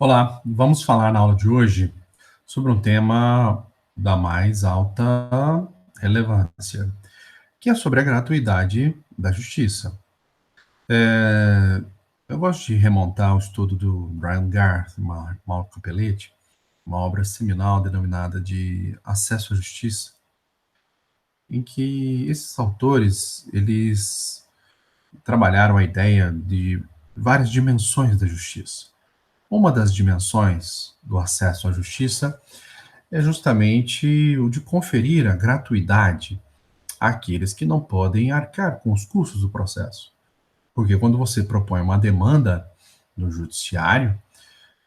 Olá, vamos falar na aula de hoje sobre um tema da mais alta relevância, que é sobre a gratuidade da justiça. Eu gosto de remontar o estudo do Brian Garth e Mauro Capelletti, uma obra seminal denominada de Acesso à Justiça, em que esses autores eles trabalharam a ideia de várias dimensões da justiça. Uma das dimensões do acesso à justiça é justamente o de conferir a gratuidade àqueles que não podem arcar com os custos do processo. Porque quando você propõe uma demanda no judiciário,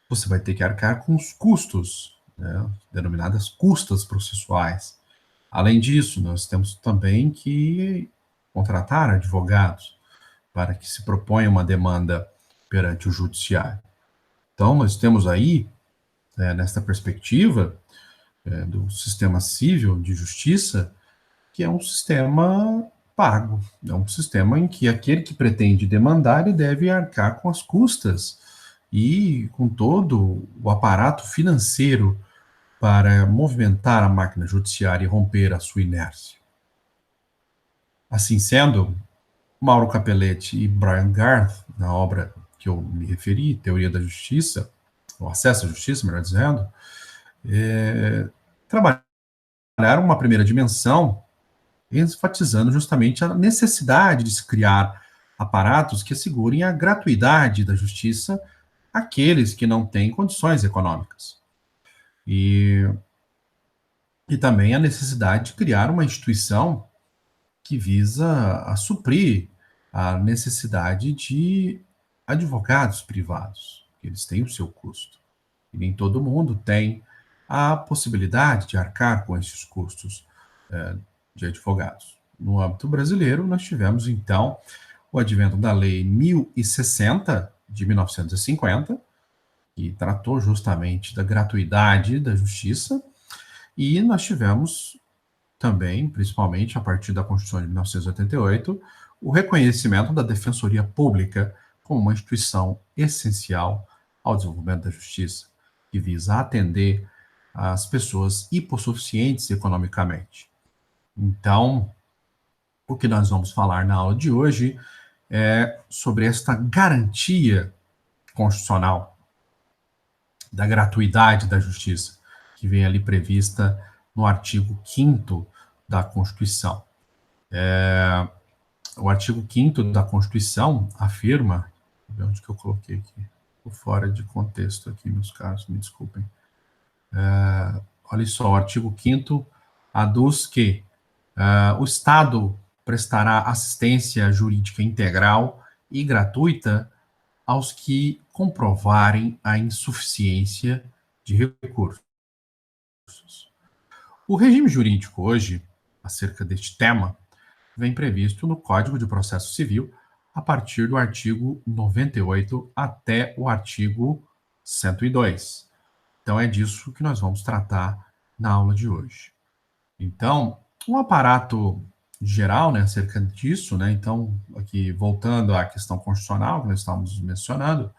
você vai ter que arcar com os custos, né, denominadas custas processuais. Além disso, nós temos também que contratar advogados para que se proponha uma demanda perante o judiciário. Então, nós temos aí, nesta perspectiva, do sistema civil de justiça, que é um sistema pago, é um sistema em que aquele que pretende demandar ele deve arcar com as custas e com todo o aparato financeiro para movimentar a máquina judiciária e romper a sua inércia. Assim sendo, Mauro Capelletti e Brian Garth, na obra que eu me referi, Teoria da Justiça, ou Acesso à Justiça, melhor dizendo, trabalharam uma primeira dimensão enfatizando justamente a necessidade de se criar aparatos que assegurem a gratuidade da justiça àqueles que não têm condições econômicas. E, e também a necessidade de criar uma instituição que visa a suprir a necessidade de advogados privados, que eles têm o seu custo. E nem todo mundo tem a possibilidade de arcar com esses custos de advogados. No âmbito brasileiro, nós tivemos, então, o advento da Lei 1060, de 1950, que tratou justamente da gratuidade da justiça, e nós tivemos também, principalmente a partir da Constituição de 1988, o reconhecimento da Defensoria Pública como uma instituição essencial ao desenvolvimento da justiça, que visa atender as pessoas hipossuficientes economicamente. Então, o que nós vamos falar na aula de hoje é sobre esta garantia constitucional da gratuidade da justiça, que vem ali prevista no artigo 5º da Constituição. O artigo 5º da Constituição afirma, onde que eu coloquei aqui? Estou fora de contexto aqui, meus caros, me desculpem. Olha só, o artigo 5º aduz que o Estado prestará assistência jurídica integral e gratuita aos que comprovarem a insuficiência de recursos. O regime jurídico hoje, acerca deste tema, vem previsto no Código de Processo Civil a partir do artigo 98 até o artigo 102. Então é disso que nós vamos tratar na aula de hoje. Então, um aparato geral, né, acerca disso, né, então, aqui voltando à questão constitucional que nós estávamos mencionando,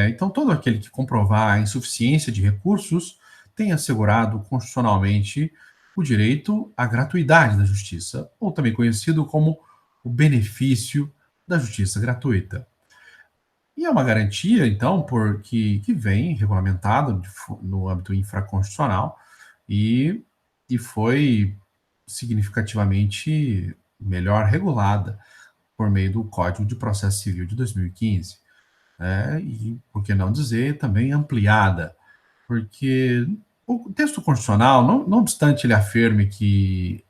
então todo aquele que comprovar a insuficiência de recursos tem assegurado constitucionalmente o direito à gratuidade da justiça, ou também conhecido como o benefício da justiça gratuita. E é uma garantia, então, que vem regulamentado no âmbito infraconstitucional e, e foi significativamente melhor regulada por meio do Código de Processo Civil de 2015. E, por que não dizer, também ampliada, porque o texto constitucional, não obstante ele afirme que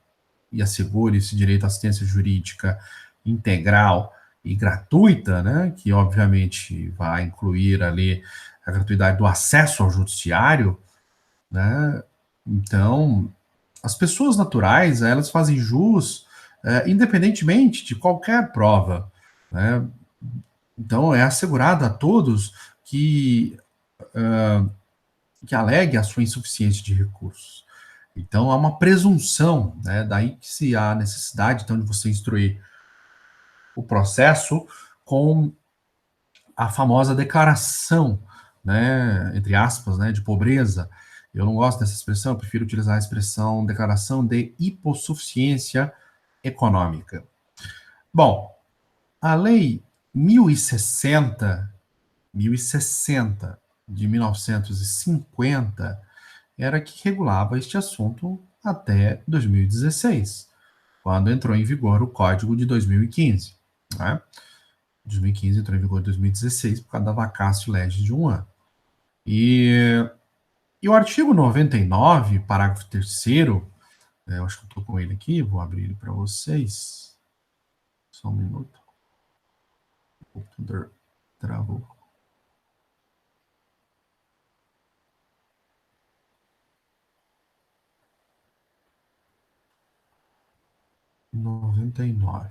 e assegure esse direito à assistência jurídica integral e gratuita, né, que obviamente vai incluir ali a gratuidade do acesso ao judiciário, né, então as pessoas naturais, elas fazem jus independentemente de qualquer prova, né, então é assegurado a todos que que alegue a sua insuficiência de recursos. Então, há uma presunção, né? Daí que se há necessidade, então, de você instruir o processo com a famosa declaração né, entre aspas, né, de pobreza. Eu não gosto dessa expressão, eu prefiro utilizar a expressão declaração de hipossuficiência econômica. Bom, a Lei 1060, 1060 de 1950 era que regulava este assunto até 2016, quando entrou em vigor o Código de 2015. Né? 2015 entrou em vigor em 2016 por causa da vacatio legis de um ano. E o artigo 99, parágrafo 3º, eu acho que eu estou com ele aqui, vou abrir ele para vocês. Só um minuto. O computador travou. 99.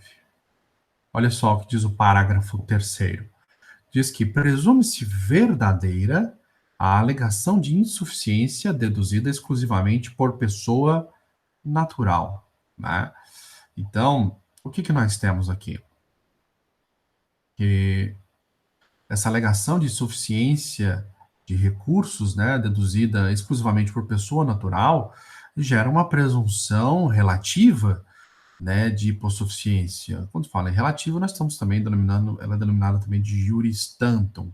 Olha só o que diz o parágrafo 3º. Diz que presume-se verdadeira a alegação de insuficiência deduzida exclusivamente por pessoa natural. Né? Então, o que nós temos aqui? Que essa alegação de insuficiência de recursos, né, deduzida exclusivamente por pessoa natural, gera uma presunção relativa, né, de hipossuficiência. Quando fala em relativo, nós estamos também denominando, ela é denominada também de juris tantum,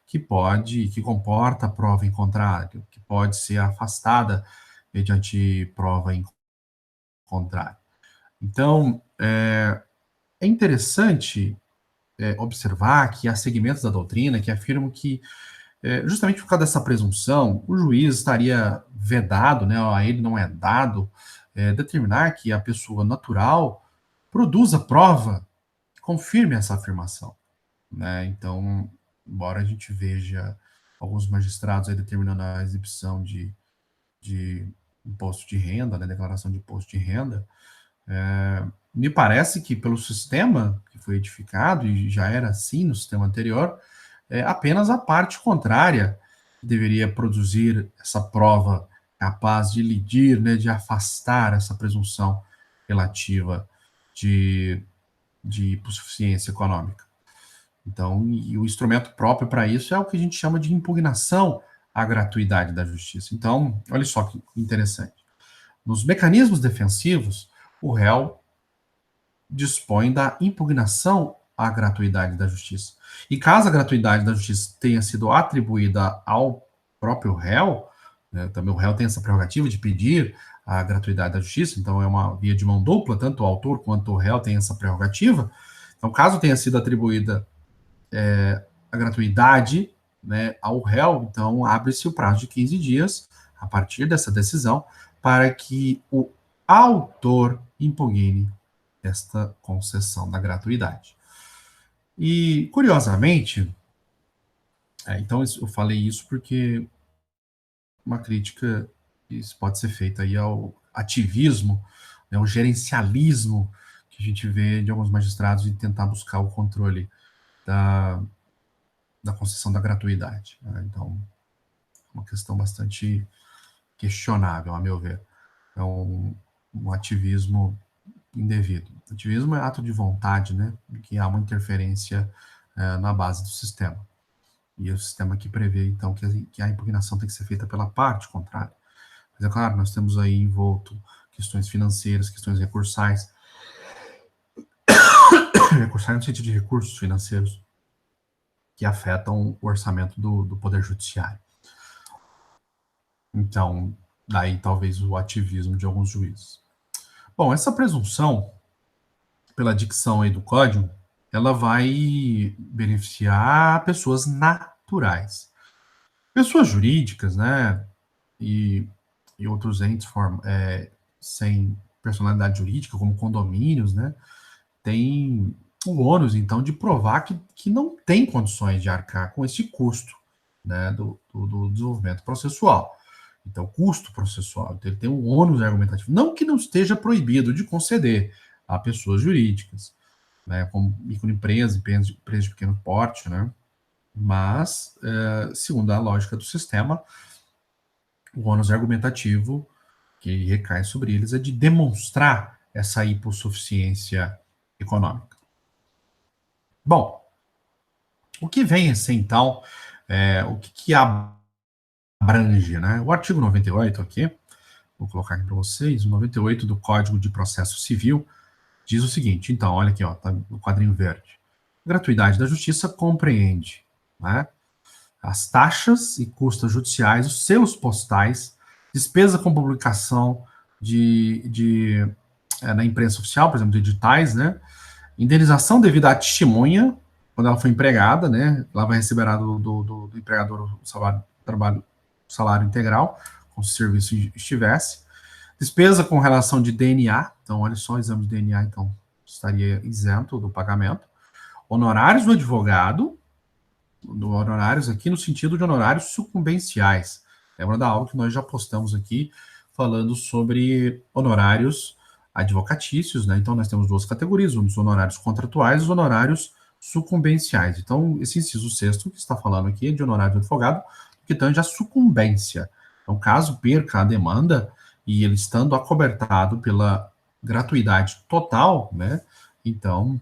que comporta prova em contrário, que pode ser afastada mediante prova em contrário. Então, é interessante observar que há segmentos da doutrina que afirmam que, justamente por causa dessa presunção, o juiz estaria vedado, né, a ele não é dado determinar que a pessoa natural produza prova que confirme essa afirmação. Né? Então, embora a gente veja alguns magistrados aí determinando a exibição de imposto de renda, né, declaração de imposto de renda, me parece que pelo sistema que foi edificado, e já era assim no sistema anterior, apenas a parte contrária deveria produzir essa prova capaz de lidir, né, de afastar essa presunção relativa de hipossuficiência econômica. Então, e o instrumento próprio para isso é o que a gente chama de impugnação à gratuidade da justiça. Então, olha só que interessante. Nos mecanismos defensivos, o réu dispõe da impugnação à gratuidade da justiça. E caso a gratuidade da justiça tenha sido atribuída ao próprio réu, né, também o réu tem essa prerrogativa de pedir a gratuidade da justiça, então é uma via de mão dupla, tanto o autor quanto o réu tem essa prerrogativa. Então, caso tenha sido atribuída a gratuidade, né, ao réu, então abre-se o prazo de 15 dias, a partir dessa decisão, para que o autor impugne esta concessão da gratuidade. E, curiosamente, então eu falei isso porque uma crítica isso pode ser feita aí ao ativismo, né, ao gerencialismo que a gente vê de alguns magistrados de tentar buscar o controle da, da concessão da gratuidade. Né? Então, uma questão bastante questionável, a meu ver. É um ativismo indevido. Ativismo é ato de vontade, né? Que há uma interferência na base do sistema. E o sistema que prevê, então, que a impugnação tem que ser feita pela parte contrária. Mas é claro, nós temos aí envolto questões financeiras, questões recursais, recursais no sentido de recursos financeiros, que afetam o orçamento do Poder Judiciário. Então, daí talvez o ativismo de alguns juízes. Bom, essa presunção, pela dicção aí do código, ela vai beneficiar pessoas naturais. Pessoas jurídicas, né, e, e outros entes sem personalidade jurídica, como condomínios, né, tem o ônus, então, de provar que não tem condições de arcar com esse custo, né, do desenvolvimento processual. Então, custo processual. Então, ele tem um ônus argumentativo. Não que não esteja proibido de conceder a pessoas jurídicas, né, como microempresas, empresas de pequeno porte, né, mas, segundo a lógica do sistema, o ônus argumentativo que recai sobre eles é de demonstrar essa hipossuficiência econômica. Bom, o que vem a ser, então, O que abrange, né? O artigo 98 aqui, vou colocar aqui para vocês, o 98 do Código de Processo Civil diz o seguinte, então, olha aqui, ó, tá no quadrinho verde. Gratuidade da justiça compreende, né, as taxas e custos judiciais, os selos postais, despesa com publicação na imprensa oficial, por exemplo, de editais, né, indenização devida à testemunha, quando ela foi empregada, né, ela vai receber do empregador o salário integral, como se o serviço estivesse. Despesa com relação de DNA, então olha só, o exame de DNA, então estaria isento do pagamento. Honorários do advogado, honorários aqui no sentido de honorários sucumbenciais. Lembra da aula que nós já postamos aqui, falando sobre honorários advocatícios, né? Então nós temos duas categorias, os honorários contratuais e os honorários sucumbenciais. Então, esse inciso sexto que está falando aqui é de honorário do advogado, que tange a sucumbência. Então, caso perca a demanda, e ele estando acobertado pela gratuidade total, né? Então,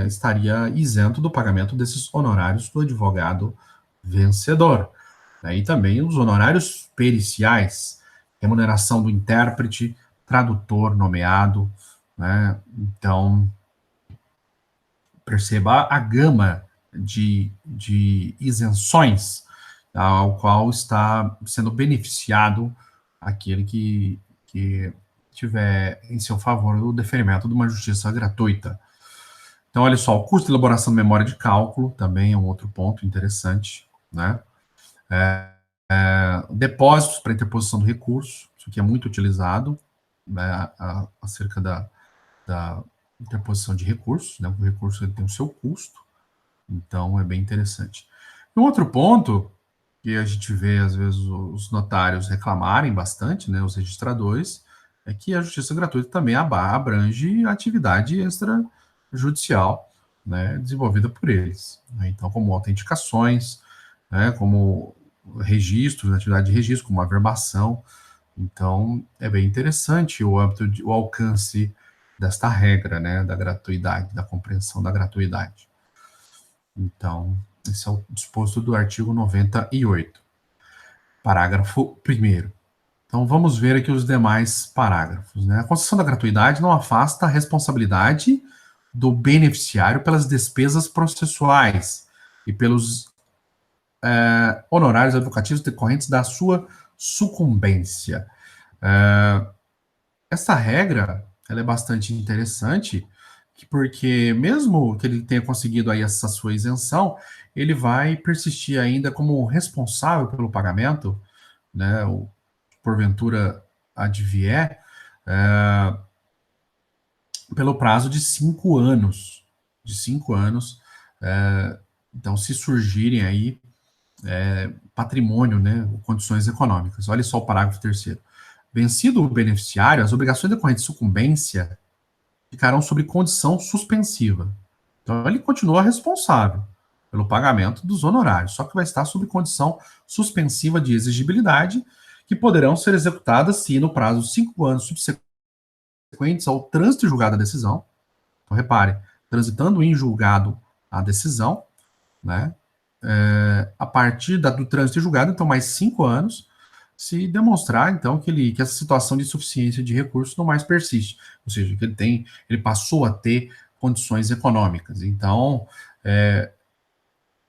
estaria isento do pagamento desses honorários do advogado vencedor. Né? E também os honorários periciais, remuneração do intérprete, tradutor nomeado, né? Então, perceba a gama de isenções ao qual está sendo beneficiado aquele que tiver em seu favor o deferimento de uma justiça gratuita. Então, olha só, o custo de elaboração de memória de cálculo também é um outro ponto interessante, né? Depósitos para interposição do recurso, isso aqui é muito utilizado, né, acerca da interposição de recursos, né? O recurso ele tem o seu custo, então é bem interessante. Um outro ponto que a gente vê, às vezes, os notários reclamarem bastante, né, os registradores, é que a justiça gratuita também abrange a atividade extrajudicial, né, desenvolvida por eles. Né? Então, como autenticações, né, como registros, atividade de registro, como averbação. Então, é bem interessante o âmbito, o alcance desta regra, né, da gratuidade, da compreensão da gratuidade. Então, esse é o disposto do artigo 98. Parágrafo 1º. Então, vamos ver aqui os demais parágrafos. Né? A concessão da gratuidade não afasta a responsabilidade do beneficiário pelas despesas processuais e pelos honorários advocativos decorrentes da sua sucumbência. Essa regra ela é bastante interessante, porque mesmo que ele tenha conseguido aí essa sua isenção, ele vai persistir ainda como responsável pelo pagamento, né, ou porventura advier, pelo prazo de 5 anos. De 5 anos. Então, se surgirem aí patrimônio, né, condições econômicas. Olha só o parágrafo 3º. Vencido o beneficiário, as obrigações decorrentes de sucumbência ficarão sob condição suspensiva. Então, ele continua responsável pelo pagamento dos honorários, só que vai estar sob condição suspensiva de exigibilidade, que poderão ser executadas se, no prazo de 5 anos subsequentes ao trânsito em julgado da decisão, então repare, transitando em julgado a decisão, né, a partir do trânsito em julgado, então mais 5 anos, se demonstrar, então, que essa situação de insuficiência de recursos não mais persiste, ou seja, que ele passou a ter condições econômicas. Então, é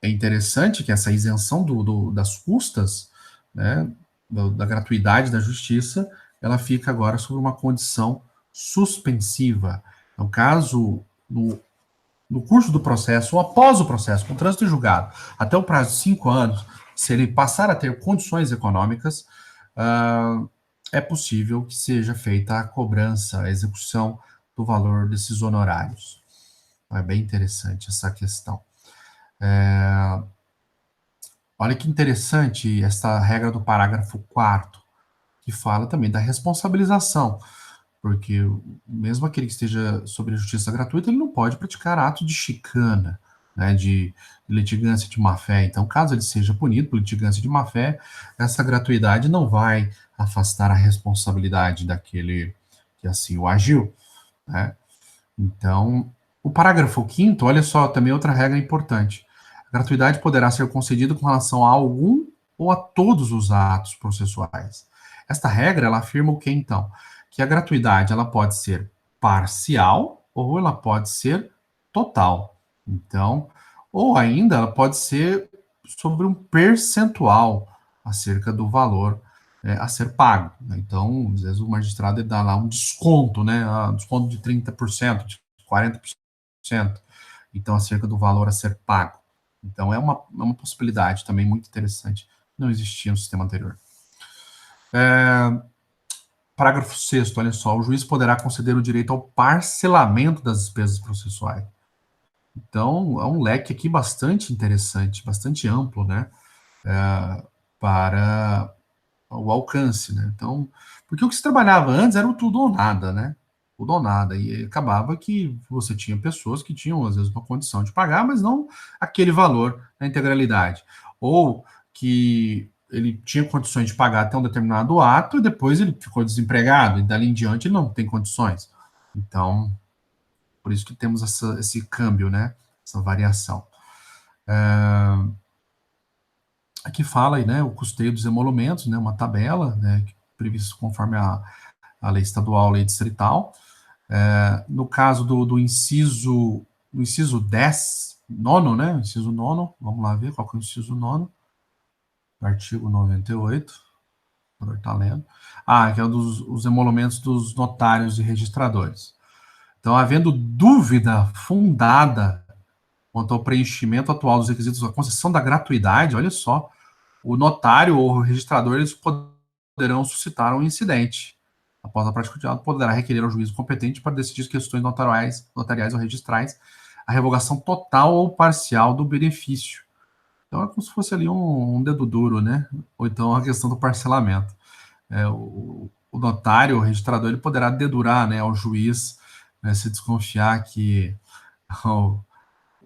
interessante que essa isenção das custas, né, da gratuidade da justiça, ela fica agora sob uma condição suspensiva. No caso, no curso do processo, ou após o processo, com trânsito em julgado, até o prazo de 5 anos, se ele passar a ter condições econômicas, é possível que seja feita a cobrança, a execução do valor desses honorários. É bem interessante essa questão. Olha que interessante essa regra do parágrafo 4º, que fala também da responsabilização, porque mesmo aquele que esteja sobre a justiça gratuita, ele não pode praticar ato de chicana, né, de litigância de má-fé. Então, caso ele seja punido por litigância de má-fé, essa gratuidade não vai afastar a responsabilidade daquele que assim o agiu, né? Então, o parágrafo 5º, olha só, também outra regra importante. A gratuidade poderá ser concedida com relação a algum ou a todos os atos processuais. Esta regra, ela afirma o que, então? Que a gratuidade, ela pode ser parcial ou ela pode ser total. Então, ou ainda ela pode ser sobre um percentual acerca do valor a ser pago. Então, às vezes o magistrado ele dá lá um desconto, né? Desconto de 30%, de 40%. Então, acerca do valor a ser pago. Então, é uma possibilidade também muito interessante. Não existia no sistema anterior. Parágrafo 6º, olha só. O juiz poderá conceder o direito ao parcelamento das despesas processuais. Então, é um leque aqui bastante interessante, bastante amplo, né? Para o alcance, né? Então, porque o que se trabalhava antes era o tudo ou nada, né? Tudo ou nada. E acabava que você tinha pessoas que tinham, às vezes, uma condição de pagar, mas não aquele valor na integralidade. Ou que ele tinha condições de pagar até um determinado ato e depois ele ficou desempregado e dali em diante ele não tem condições. Então, por isso que temos esse câmbio, né? Essa variação. Aqui fala aí, né, o custeio dos emolumentos, né, uma tabela, né, previsto conforme a lei estadual, a lei distrital. No caso do inciso 10, nono, né, inciso nono, vamos lá ver qual que é o inciso nono, artigo 98, o está lendo. Que é os emolumentos dos notários e registradores. Então, havendo dúvida fundada quanto ao preenchimento atual dos requisitos da concessão da gratuidade, olha só, o notário ou o registrador eles poderão suscitar um incidente. Após a prática do ato, poderá requerer ao juízo competente para decidir questões notariais ou registrais a revogação total ou parcial do benefício. Então é como se fosse ali um dedo duro, né? Ou então a questão do parcelamento. O notário, o registrador, ele poderá dedurar, né, ao juiz, né, se desconfiar que o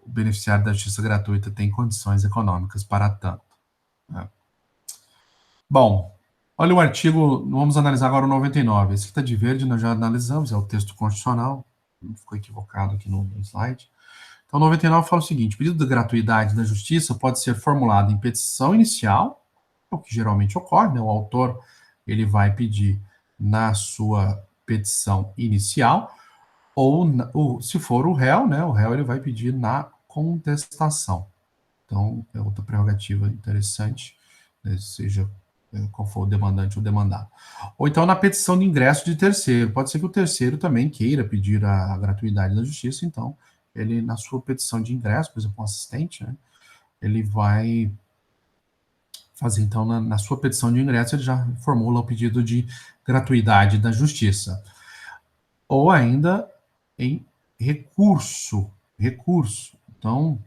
beneficiário da justiça gratuita tem condições econômicas para tanto. Né? Bom, olha o artigo, vamos analisar agora o 99. Esse que está de verde, nós já analisamos, é o texto constitucional, não ficou equivocado aqui no slide. Então, o 99 fala o seguinte: o pedido de gratuidade da justiça pode ser formulado em petição inicial, o que geralmente ocorre, né? O autor ele vai pedir na sua petição inicial, ou se for o réu, né? O réu ele vai pedir na contestação. Então, é outra prerrogativa interessante, né, seja qual for o demandante ou demandado. Ou então na petição de ingresso de terceiro. Pode ser que o terceiro também queira pedir a gratuidade da justiça, então ele, na sua petição de ingresso, por exemplo, um assistente, né, ele vai fazer, então, na sua petição de ingresso, ele já formula o pedido de gratuidade da justiça. Ou ainda em recurso. Então,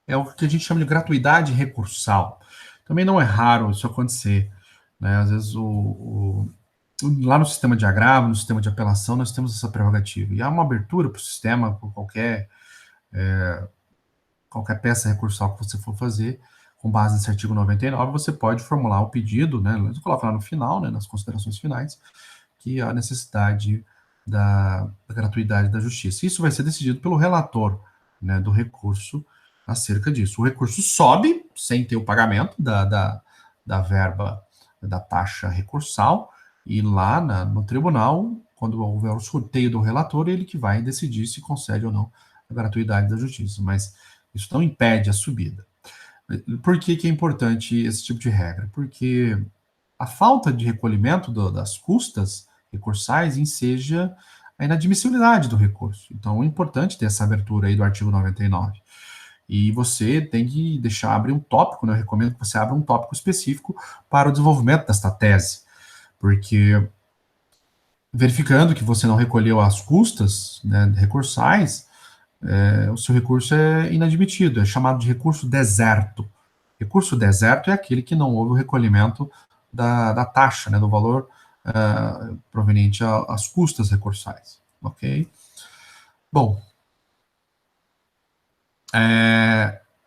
é o que a gente chama de gratuidade recursal. Também não é raro isso acontecer. Né? Às vezes, lá no sistema de agravo, no sistema de apelação, nós temos essa prerrogativa. E há uma abertura para o sistema, por qualquer peça recursal que você for fazer, com base nesse artigo 99, você pode formular o pedido, né? Você coloca lá no final, né, nas considerações finais, que há necessidade da gratuidade da justiça. Isso vai ser decidido pelo relator, né, do recurso acerca disso. O recurso sobe sem ter o pagamento da verba da taxa recursal, e lá no tribunal, quando houver o sorteio do relator, ele que vai decidir se concede ou não a gratuidade da justiça. Mas isso não impede a subida. Por que é importante esse tipo de regra? Porque a falta de recolhimento das custas recursais enseja a inadmissibilidade do recurso. Então, é importante ter essa abertura aí do artigo 99. E você tem que abrir um tópico, né? Eu recomendo que você abra um tópico específico para o desenvolvimento desta tese, porque verificando que você não recolheu as custas, né, recursais, o seu recurso é inadmitido, é chamado de recurso deserto. Recurso deserto é aquele que não houve o recolhimento da taxa, né, do valor proveniente às custas recursais, ok? Bom,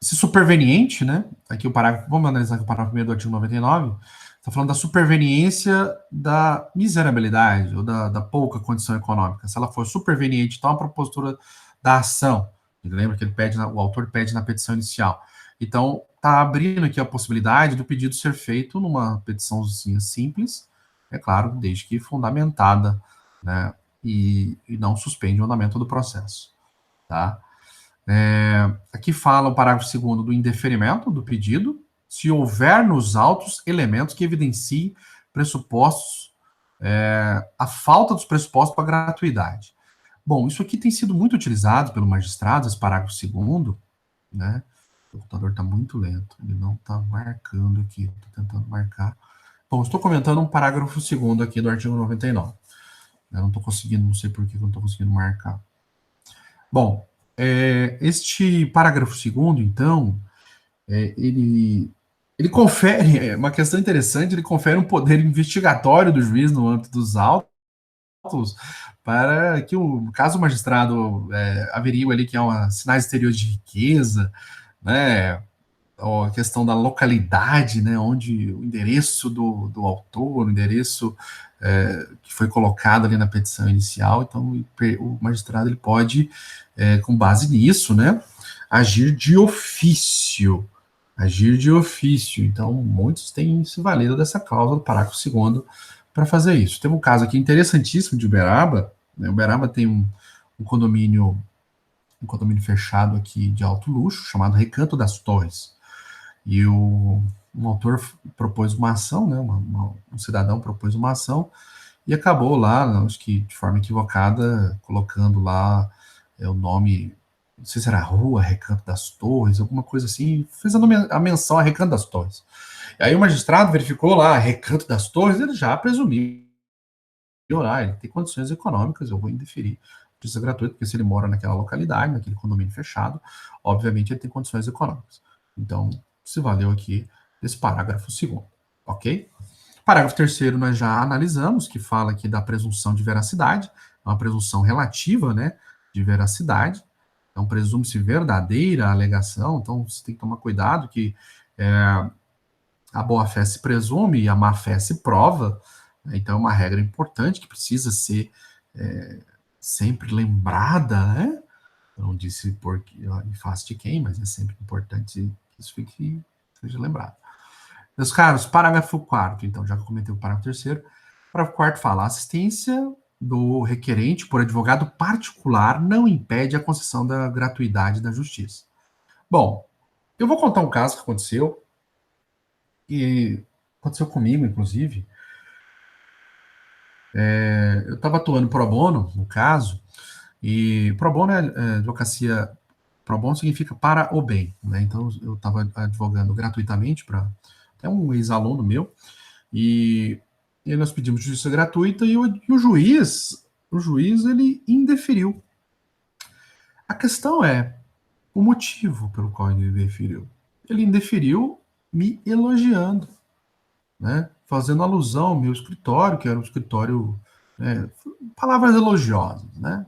esse superveniente, né, aqui o parágrafo, vamos analisar aqui o parágrafo 1 do artigo 99, está falando da superveniência da miserabilidade ou da pouca condição econômica. Se ela for superveniente, então a propositura da ação Lembra que o autor pede na petição inicial. Então, está abrindo aqui a possibilidade do pedido ser feito numa petiçãozinha simples, é claro, desde que fundamentada, né, e não suspende o andamento do processo, tá? Aqui fala o parágrafo 2º do indeferimento do pedido, se houver nos autos elementos que evidenciem pressupostos, a falta dos pressupostos para gratuidade. Bom, isso aqui tem sido muito utilizado pelo magistrado, esse parágrafo 2º, né? O computador está muito lento, ele não está marcando aqui, estou tentando marcar. Bom, estou comentando um parágrafo 2º aqui do artigo 99. Eu não estou conseguindo, não sei por que eu não estou conseguindo marcar. Bom, este parágrafo 2º, então, ele confere, uma questão interessante, ele confere um poder investigatório do juiz no âmbito dos autos, para que, caso o magistrado averigue ali que há sinais exteriores de riqueza, né, a questão da localidade, né, onde o endereço do autor, o endereço que foi colocado ali na petição inicial, então o magistrado ele pode, com base nisso, né, agir de ofício, então muitos têm se valido dessa cláusula do parágrafo 2º para fazer isso. Tem um caso aqui interessantíssimo de Uberaba, né, Uberaba tem um condomínio fechado aqui de alto luxo, chamado Recanto das Torres. E um autor propôs uma ação, né, um cidadão propôs uma ação, e acabou lá, acho que de forma equivocada, colocando lá o nome, não sei se era Rua Recanto das Torres, alguma coisa assim, fez a menção a Recanto das Torres. E aí o magistrado verificou lá, Recanto das Torres, ele já presumiu, ele tem condições econômicas, eu vou indeferir justiça gratuita, porque se ele mora naquela localidade, naquele condomínio fechado, obviamente ele tem condições econômicas. Então, se valeu aqui desse parágrafo 2º, ok? Parágrafo 3º nós já analisamos, que fala aqui da presunção de veracidade, é uma presunção relativa, né, de veracidade, então presume-se verdadeira a alegação, então você tem que tomar cuidado que a boa-fé se presume e a má-fé se prova, né, então é uma regra importante que precisa ser sempre lembrada, né? Eu não disse porque em face de quem, mas é sempre importante que isso seja lembrado. Meus caros, parágrafo 4º, então, já que eu comentei o parágrafo 3º, parágrafo 4º fala: assistência do requerente por advogado particular não impede a concessão da gratuidade da justiça. Bom, eu vou contar um caso que aconteceu, e aconteceu comigo, inclusive. Eu estava atuando pro bono, no caso, e pro bono é advocacia. Pro bono significa para o bem, né? Então eu estava advogando gratuitamente para até um ex-aluno meu, e nós pedimos justiça gratuita e o juiz ele indeferiu. A questão é o motivo pelo qual ele indeferiu. Ele indeferiu me elogiando, né? Fazendo alusão ao meu escritório, que era um escritório, palavras elogiosas, né?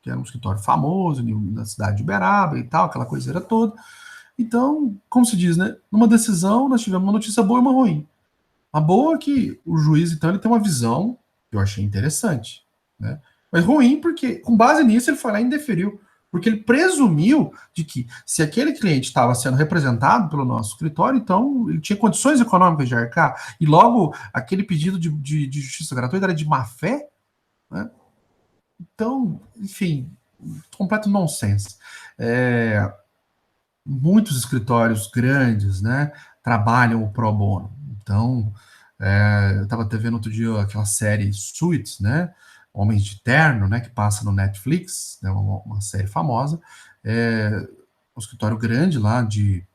Que era um escritório famoso na cidade de Uberaba e tal, aquela coiseira toda. Então, como se diz, né? Numa decisão, nós tivemos uma notícia boa e uma ruim. A boa é que o juiz, então, ele tem uma visão que eu achei interessante, né? Mas ruim porque, com base nisso, ele foi lá e indeferiu. Porque ele presumiu de que, se aquele cliente estava sendo representado pelo nosso escritório, então ele tinha condições econômicas de arcar, e logo aquele pedido de justiça gratuita era de má fé, né? Então, enfim, completo nonsense. Muitos escritórios grandes, né, trabalham o pro bono. Então, eu estava até vendo outro dia aquela série Suits, né, Homens de Terno, né, que passa no Netflix, né, uma série famosa, um escritório grande lá de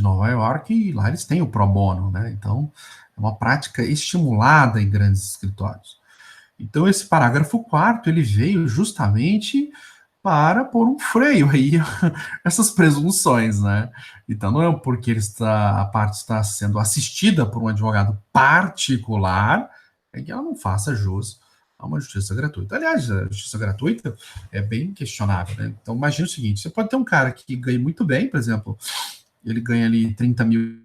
Nova York, e lá eles têm o pro bono, né, então é uma prática estimulada em grandes escritórios. Então, esse parágrafo 4º, ele veio justamente para pôr um freio aí essas presunções, né? Então não é porque a parte está sendo assistida por um advogado particular que ela não faça jus a uma justiça gratuita. Aliás, a justiça gratuita é bem questionável, né? Então imagine o seguinte: você pode ter um cara que ganha muito bem, por exemplo, ele ganha ali 30 mil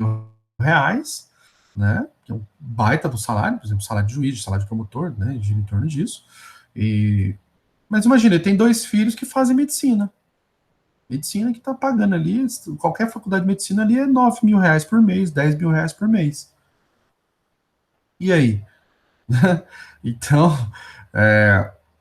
reais, né? Que é um baita do salário, por exemplo, salário de juiz, salário de promotor, né? Gira em torno disso. Mas imagina, ele tem 2 filhos que fazem medicina. Medicina que está pagando ali, qualquer faculdade de medicina ali é 9 mil reais por mês, 10 mil reais por mês. E aí? Então,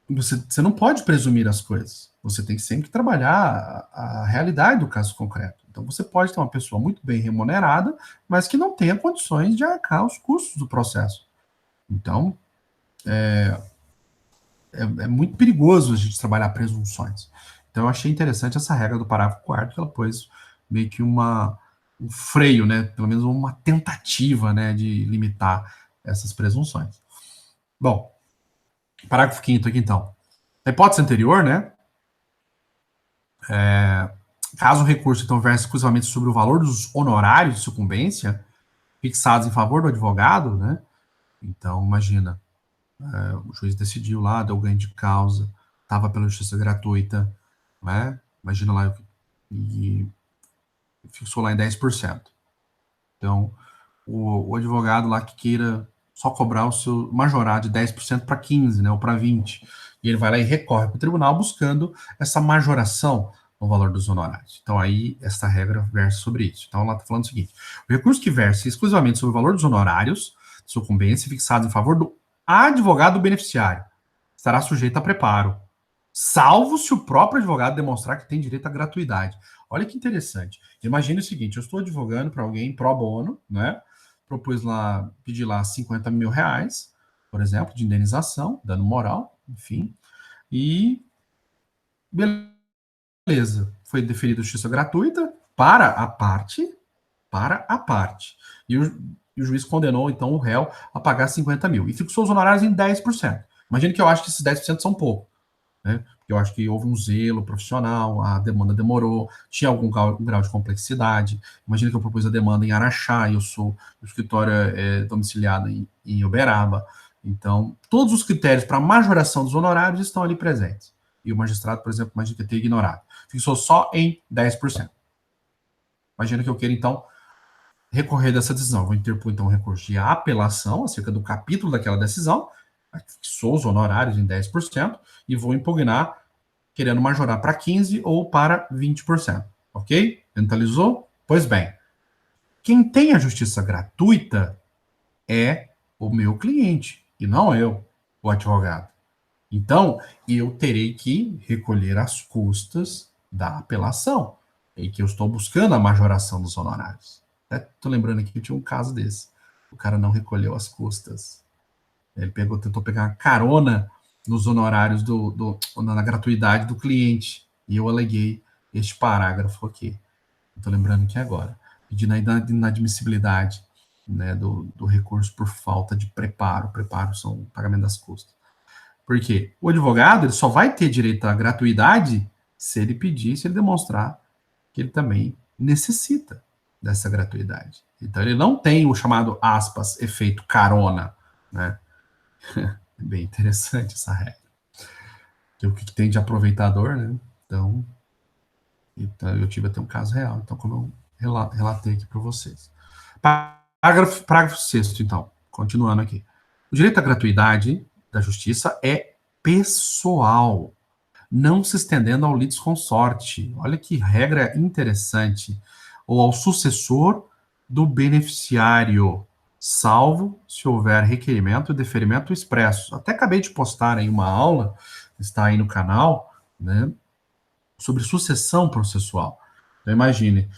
você não pode presumir as coisas. Você tem que sempre trabalhar a realidade do caso concreto. Então, você pode ter uma pessoa muito bem remunerada, mas que não tenha condições de arcar os custos do processo. Então, é muito perigoso a gente trabalhar presunções. Então, eu achei interessante essa regra do parágrafo 4º, que ela pôs meio que um freio, né? Pelo menos uma tentativa, né, de limitar essas presunções. Bom, parágrafo 5º aqui, então. Na hipótese anterior, né, caso o recurso então verse exclusivamente sobre o valor dos honorários de sucumbência fixados em favor do advogado, né, então imagina, o juiz decidiu lá, deu ganho de causa, estava pela justiça gratuita, né, imagina lá, e fixou lá em 10%. Então, o advogado lá que queira só cobrar o seu majorar de 10% para 15%, né, ou para 20%. E ele vai lá e recorre para o tribunal buscando essa majoração no valor dos honorários. Então, aí, essa regra versa sobre isso. Então, ela está falando o seguinte: o recurso que versa exclusivamente sobre o valor dos honorários de sucumbência fixados em favor do advogado beneficiário estará sujeito a preparo, salvo se o próprio advogado demonstrar que tem direito à gratuidade. Olha que interessante. Imagine o seguinte: eu estou advogando para alguém pro bono, né? Propus lá, pedi lá 50 mil reais, por exemplo, de indenização, dano moral, enfim, e beleza, foi deferida justiça gratuita para a parte. E o juiz condenou, então, o réu a pagar 50 mil. E fixou os honorários em 10%. Imagina que eu acho que esses 10% são pouco, né? Porque eu acho que houve um zelo profissional, a demanda demorou, tinha algum grau de complexidade. Imagina que eu propus a demanda em Araxá, e o escritório domiciliado em Uberaba. Então, todos os critérios para majoração dos honorários estão ali presentes. E o magistrado, por exemplo, imagina que tenha ignorado. Fixou só em 10%. Imagina que eu queira, então, recorrer dessa decisão. Vou interpor, então, um recurso de apelação acerca do capítulo daquela decisão, fixou os honorários em 10%, e vou impugnar querendo majorar para 15% ou para 20%. Ok? Mentalizou? Pois bem, quem tem a justiça gratuita é o meu cliente, e não eu, o advogado. Então, eu terei que recolher as custas da apelação, em que eu estou buscando a majoração dos honorários. Estou lembrando aqui que tinha um caso desse. O cara não recolheu as custas. Ele tentou pegar uma carona nos honorários na gratuidade do cliente. E eu aleguei este parágrafo aqui. Estou lembrando aqui agora. Pedindo a inadmissibilidade, né, do recurso por falta de preparo. Preparo são o pagamento das custas. Porque o advogado ele só vai ter direito à gratuidade se ele pedir, se ele demonstrar que ele também necessita dessa gratuidade. Então ele não tem o chamado, aspas, efeito carona, né? É bem interessante essa regra. Que o que tem de aproveitador, né? Então eu tive até um caso real. Então, como eu relatei aqui para vocês. Parágrafo 6º, então. Continuando aqui. O direito à gratuidade da justiça é pessoal, não se estendendo ao litisconsorte. Olha que regra interessante. Ou ao sucessor do beneficiário, salvo se houver requerimento e deferimento expresso. Até acabei de postar aí uma aula, está aí no canal, né, sobre sucessão processual. Então, imagine,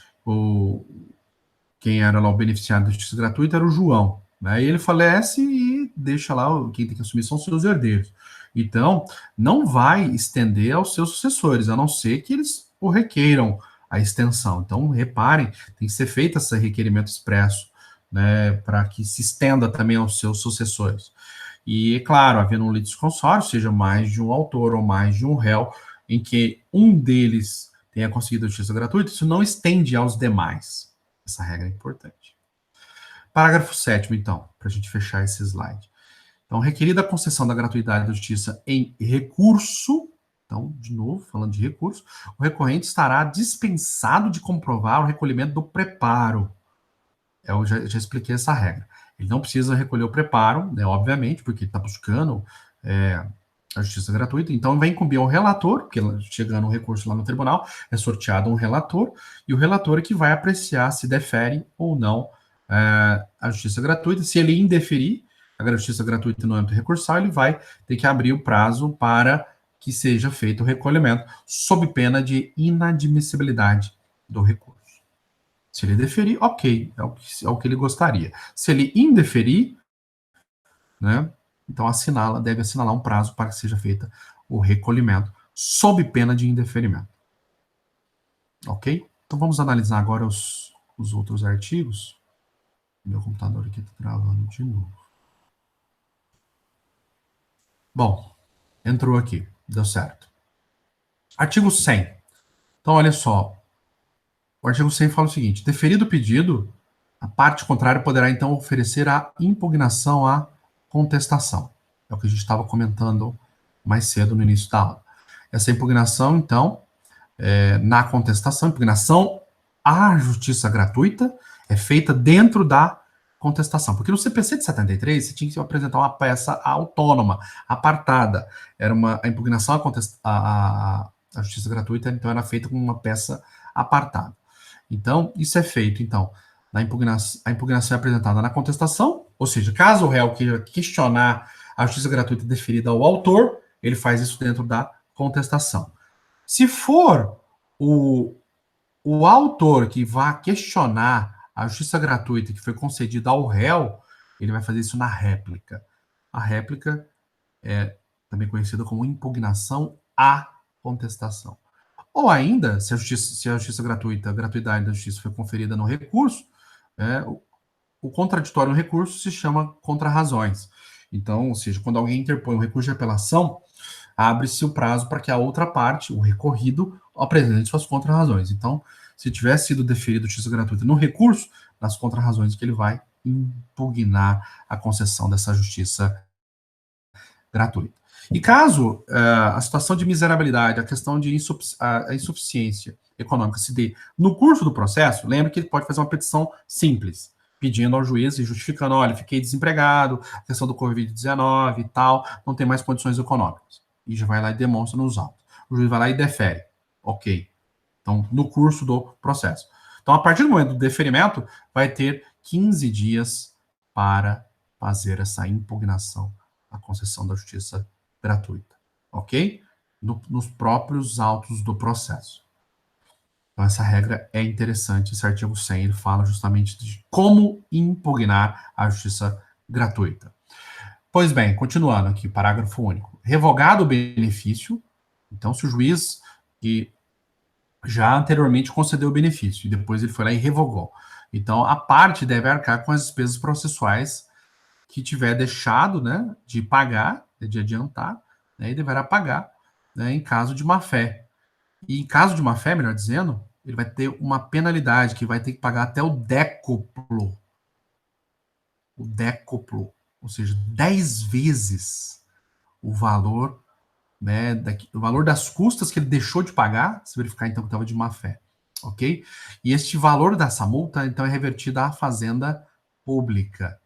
quem era lá o beneficiário da justiça gratuita era o João. Né? E ele falece e deixa lá, quem tem que assumir são os seus herdeiros. Então, não vai estender aos seus sucessores, a não ser que eles o requeiram a extensão. Então, reparem, tem que ser feito esse requerimento expresso, né, para que se estenda também aos seus sucessores. E, é claro, havendo um litisconsórcio, seja mais de um autor ou mais de um réu, em que um deles tenha conseguido a justiça gratuita, isso não estende aos demais. Essa regra é importante. Parágrafo 7º, então, para a gente fechar esse slide. Então, requerida a concessão da gratuidade da justiça em recurso, então, de novo, falando de recurso, o recorrente estará dispensado de comprovar o recolhimento do preparo. Eu já expliquei essa regra. Ele não precisa recolher o preparo, né, obviamente, porque ele está buscando a justiça gratuita, então vai incumbir ao relator, porque chegando um recurso lá no tribunal, é sorteado um relator, e o relator é que vai apreciar se defere ou não a justiça gratuita. Se ele indeferir a justiça gratuita no âmbito recursal, ele vai ter que abrir o prazo para que seja feito o recolhimento, sob pena de inadmissibilidade do recurso. Se ele deferir, ok, é o que ele gostaria. Se ele indeferir, né, então deve assinalar um prazo para que seja feito o recolhimento, sob pena de indeferimento. Ok? Então vamos analisar agora os outros artigos. Meu computador aqui está travando de novo. Bom, entrou aqui, deu certo. Artigo 100. Então, olha só. O artigo 100 fala o seguinte: deferido o pedido, a parte contrária poderá então oferecer a impugnação à contestação. É o que a gente estava comentando mais cedo no início da aula. Essa impugnação, então, na contestação, impugnação à justiça gratuita é feita dentro da contestação. Porque no CPC de 73, você tinha que apresentar uma peça autônoma, apartada. Era a impugnação à justiça gratuita, então era feita com uma peça apartada. Então, isso é feito, então, a impugnação é apresentada na contestação, ou seja, caso o réu queira questionar a justiça gratuita deferida ao autor, ele faz isso dentro da contestação. Se for o autor que vá questionar a justiça gratuita que foi concedida ao réu, ele vai fazer isso na réplica. A réplica é também conhecida como impugnação à contestação. Ou ainda, se a justiça gratuita, a gratuidade da justiça foi conferida no recurso, o contraditório no recurso se chama contrarrazões. Então, ou seja, quando alguém interpõe um recurso de apelação, abre-se o prazo para que a outra parte, o recorrido, apresente suas contrarrazões. Então, se tiver sido deferido justiça gratuita no recurso, nas contrarrazões que ele vai impugnar a concessão dessa justiça gratuita. E caso a situação de miserabilidade, a questão de insuficiência econômica se dê no curso do processo, lembre que ele pode fazer uma petição simples, pedindo ao juiz e justificando, olha, fiquei desempregado, a questão do Covid-19 e tal, não tem mais condições econômicas. E já vai lá e demonstra nos autos. O juiz vai lá e defere. Ok. Então, no curso do processo. Então, a partir do momento do deferimento, vai ter 15 dias para fazer essa impugnação à concessão da justiça gratuita. Ok? Nos próprios autos do processo. Então, essa regra é interessante. Esse artigo 100 ele fala justamente de como impugnar a justiça gratuita. Pois bem, continuando aqui, parágrafo único. Revogado o benefício, então, se o juiz que já anteriormente concedeu o benefício e depois ele foi lá e revogou. Então, a parte deve arcar com as despesas processuais que tiver deixado, né, de pagar, de adiantar, né, e deverá pagar, né, em caso de má-fé. E em caso de má-fé, melhor dizendo, ele vai ter uma penalidade que vai ter que pagar até o décuplo. O décuplo, ou seja, 10 vezes o valor, né, o valor das custas que ele deixou de pagar, se verificar então que estava de má-fé. Ok? E este valor dessa multa, então, é revertido à Fazenda Pública.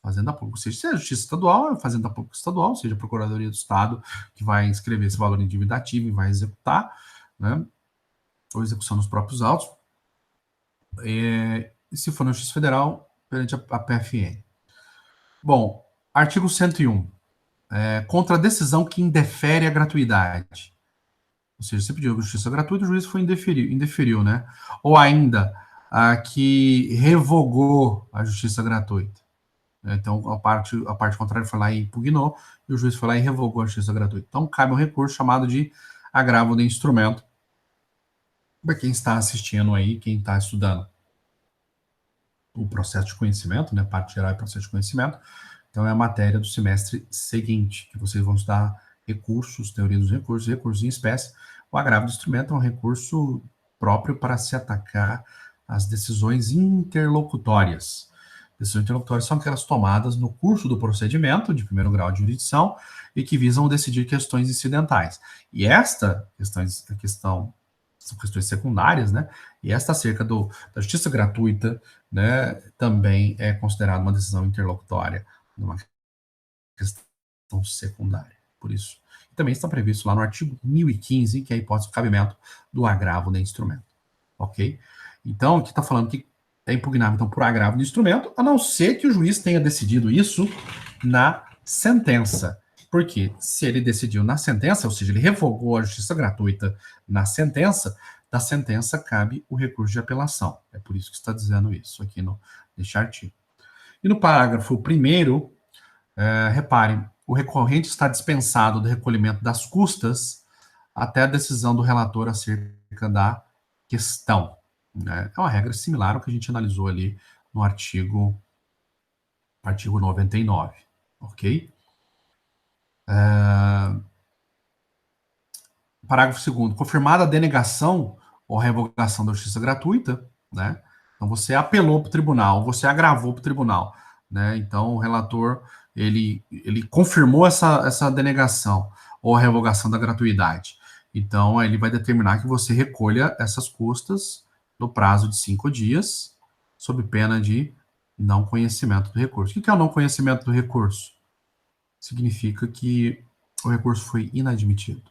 Fazenda Pública, ou seja, se é a Justiça Estadual, é a Fazenda Pública Estadual, ou seja, a Procuradoria do Estado, que vai inscrever esse valor em dívida ativa e vai executar, né? Ou execução nos próprios autos. E se for na Justiça Federal, perante a PFN. Bom, artigo 101. Contra a decisão que indefere a gratuidade. Ou seja, você pediu justiça gratuita, o juiz foi indeferiu, né? Ou ainda, a que revogou a justiça gratuita. Então, a parte contrária foi lá e impugnou, e o juiz foi lá e revogou a justiça gratuita. Então, cabe um recurso chamado de agravo de instrumento, para quem está assistindo aí, quem está estudando o processo de conhecimento, né, parte geral e processo de conhecimento. Então, é a matéria do semestre seguinte, que vocês vão estudar recursos, teoria dos recursos, recursos em espécie. O agravo do instrumento é um recurso próprio para se atacar as decisões interlocutórias. Decisões interlocutórias são aquelas tomadas no curso do procedimento de primeiro grau de jurisdição e que visam decidir questões incidentais. E esta questão são questões secundárias, né? E esta acerca da justiça gratuita, né, também é considerada uma decisão interlocutória, uma questão secundária. Por isso, também está previsto lá no artigo 1015, que é a hipótese de cabimento do agravo de instrumento, ok? Então, aqui está falando que é impugnável, então, por agravo de instrumento, a não ser que o juiz tenha decidido isso na sentença. Porque se ele decidiu na sentença, ou seja, ele revogou a justiça gratuita na sentença, da sentença cabe o recurso de apelação. É por isso que está dizendo isso aqui neste artigo. E no parágrafo 1º, reparem, o recorrente está dispensado do recolhimento das custas até a decisão do relator acerca da questão. Né? É uma regra similar ao que a gente analisou ali no artigo 99, ok? Parágrafo 2º. Confirmada a denegação ou revogação da justiça gratuita, né? Então, você apelou para o tribunal, você agravou para o tribunal, né? Então, o relator, ele confirmou essa denegação ou revogação da gratuidade. Então, ele vai determinar que você recolha essas custas no prazo de 5 dias, sob pena de não conhecimento do recurso. O que é o não conhecimento do recurso? Significa que o recurso foi inadmitido.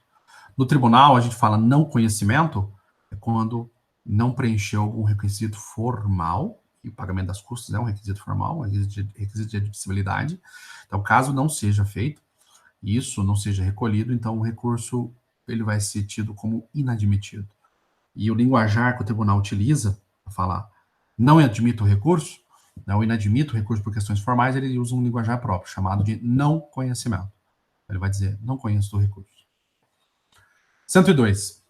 No tribunal, a gente fala não conhecimento, é quando não preencheu algum requisito formal, e o pagamento das custas é um requisito formal, um requisito de admissibilidade. Então, caso não seja feito, isso não seja recolhido, então o recurso ele vai ser tido como inadmitido. E o linguajar que o tribunal utiliza para falar não admito o recurso, não inadmito o recurso por questões formais, ele usa um linguajar próprio, chamado de não conhecimento. Ele vai dizer, não conheço do recurso. 102.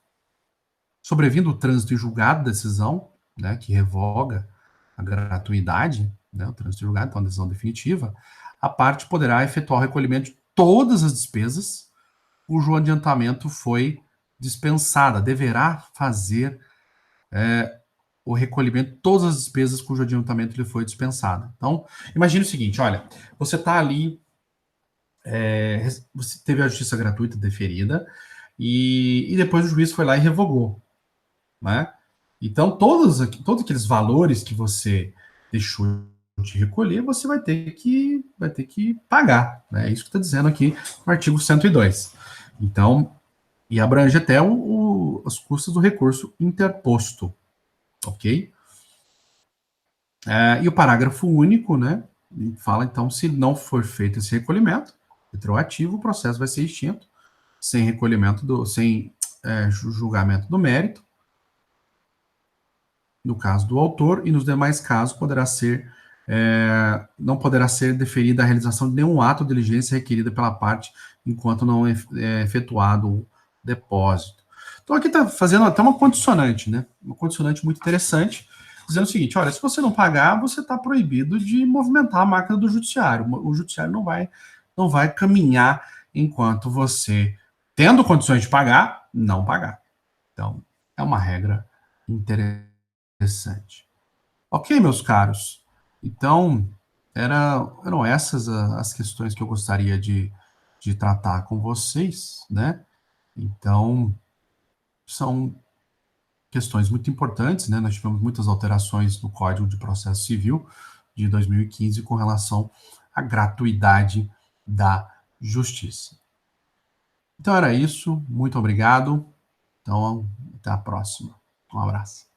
Sobrevindo o trânsito em julgado da decisão, né, que revoga a gratuidade, né, o trânsito em julgado, então a decisão definitiva, a parte poderá efetuar o recolhimento de todas as despesas cujo adiantamento foi dispensada, deverá fazer o recolhimento de todas as despesas cujo adiantamento lhe foi dispensado. Então, imagine o seguinte, olha, você está ali, você teve a justiça gratuita deferida, e depois o juiz foi lá e revogou, né? Então, todos aqueles valores que você deixou de recolher, você vai ter que pagar, né? É isso que está dizendo aqui no artigo 102. Então, e abrange até os custos do recurso interposto, ok? E o parágrafo único, né, fala, então, se não for feito esse recolhimento retroativo, o processo vai ser extinto, sem recolhimento sem julgamento do mérito, no caso do autor, e nos demais casos não poderá ser deferida a realização de nenhum ato ou diligência requerida pela parte enquanto não é efetuado o depósito. Então aqui está fazendo até uma condicionante, né? Uma condicionante muito interessante, dizendo o seguinte, olha, se você não pagar, você está proibido de movimentar a máquina do judiciário. O judiciário não vai caminhar enquanto você, tendo condições de pagar, não pagar. Então, é uma regra interessante. Ok, meus caros. Então, eram essas as questões que eu gostaria de tratar com vocês, né? Então, são questões muito importantes, né? Nós tivemos muitas alterações no Código de Processo Civil de 2015 com relação à gratuidade da justiça. Então, era isso. Muito obrigado. Então, até a próxima. Um abraço.